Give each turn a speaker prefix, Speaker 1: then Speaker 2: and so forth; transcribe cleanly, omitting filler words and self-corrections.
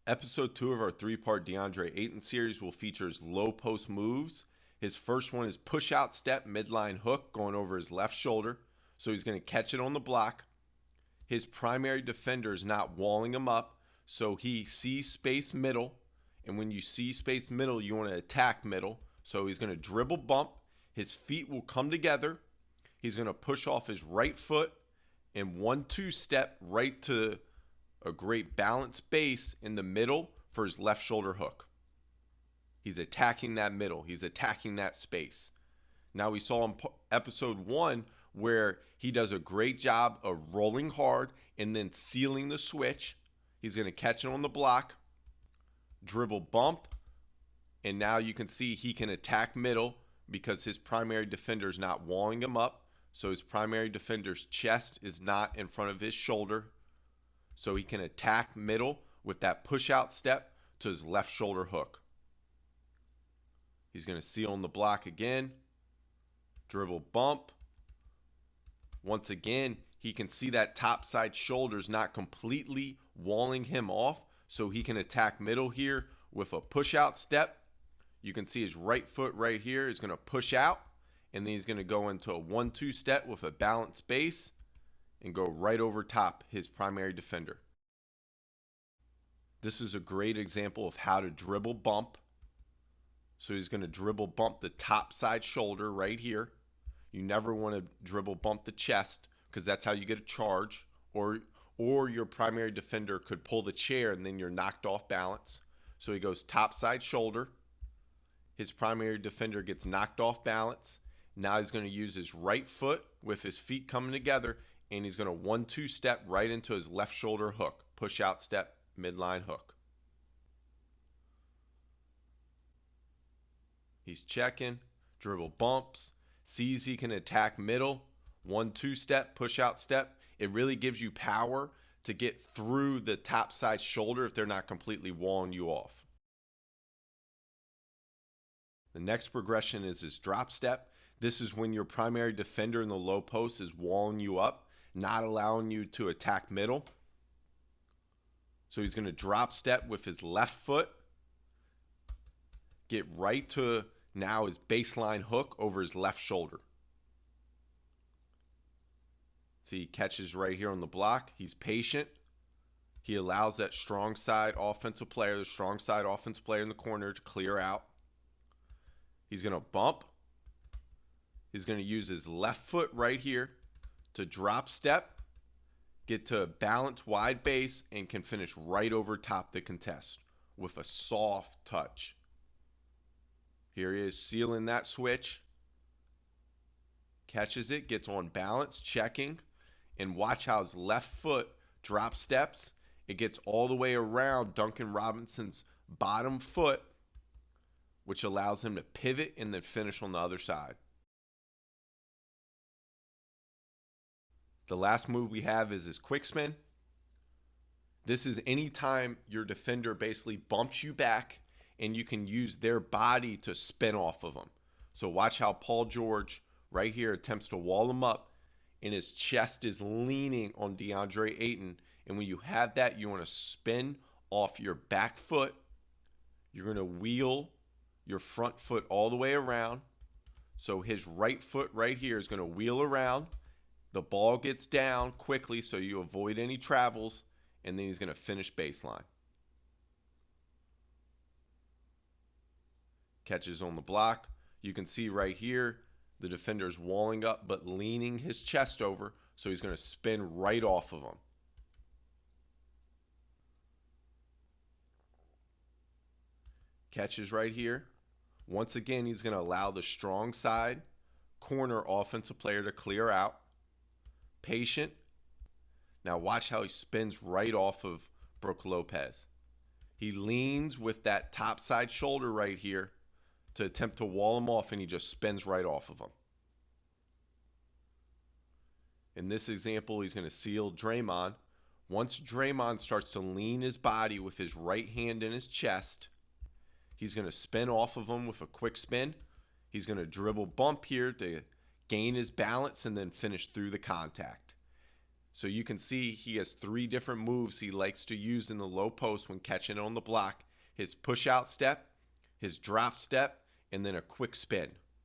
Speaker 1: Episode 2 of our 3-part Deandre Ayton series will feature his low post moves. His first one is push out step midline hook going over his left shoulder. So he's going to catch it on the block. His primary defender is not walling him up. So he sees space middle. And when you see space middle, you want to attack middle. So he's going to dribble bump. His feet will come together. He's going to push off his right foot and 1-2 step right to a great balanced base in the middle for his left shoulder hook. He's attacking that middle. He's attacking that space. Now we saw in episode 1 where he does a great job of rolling hard and then sealing the switch. He's going to catch it on the block, dribble bump, and now you can see he can attack middle because his primary defender is not walling him up. So his primary defender's chest is not in front of his shoulder. So he can attack middle with that push out step to his left shoulder hook. He's going to seal on the block again. Dribble bump. Once again, he can see that top side shoulder's not completely walling him off. So he can attack middle here with a push out step. You can see his right foot right here is going to push out. And then he's going to go into a 1-2 step with a balanced base and go right over top his primary defender. This is a great example of how to dribble bump. So he's going to dribble bump the top side shoulder right here. You never want to dribble bump the chest because that's how you get a charge. Or your primary defender could pull the chair and then you're knocked off balance. So he goes top side shoulder. His primary defender gets knocked off balance. Now he's going to use his right foot with his feet coming together, and he's going to 1-2 step right into his left shoulder hook. Push out step, midline hook. He's checking, dribble bumps, sees he can attack middle, 1-2 step, push out step. It really gives you power to get through the top side shoulder if they're not completely walling you off. The next progression is his drop step. This is when your primary defender in the low post is walling you up, not allowing you to attack middle. So he's going to drop step with his left foot, get right to now his baseline hook over his left shoulder. See, he catches right here on the block. He's patient. He allows that strong side offensive player in the corner to clear out. He's going to bump. He's going to use his left foot right here to drop step, get to a balanced wide base, and can finish right over top the contest with a soft touch. Here he is sealing that switch. Catches it, gets on balance, checking, and watch how his left foot drop steps. It gets all the way around Duncan Robinson's bottom foot, which allows him to pivot and then finish on the other side. The last move we have is his quick spin. This is anytime your defender basically bumps you back and you can use their body to spin off of them. So watch how Paul George right here attempts to wall him up and his chest is leaning on Deandre Ayton. And when you have that, you want to spin off your back foot. You're going to wheel your front foot all the way around. So his right foot right here is going to wheel around. The ball gets down quickly so you avoid any travels, and then he's going to finish baseline. Catches on the block. You can see right here the defender's walling up but leaning his chest over, so he's going to spin right off of him. Catches right here. Once again, he's going to allow the strong side corner offensive player to clear out. Patient. Now watch how he spins right off of Brook Lopez. He leans with that top side shoulder right here to attempt to wall him off, and he just spins right off of him. In this example, he's going to seal Draymond. Once Draymond starts to lean his body with his right hand in his chest, he's going to spin off of him with a quick spin. He's going to dribble bump here to gain his balance and then finish through the contact. So you can see he has 3 different moves he likes to use in the low post when catching it on the block. His push out step, his drop step, and then a quick spin.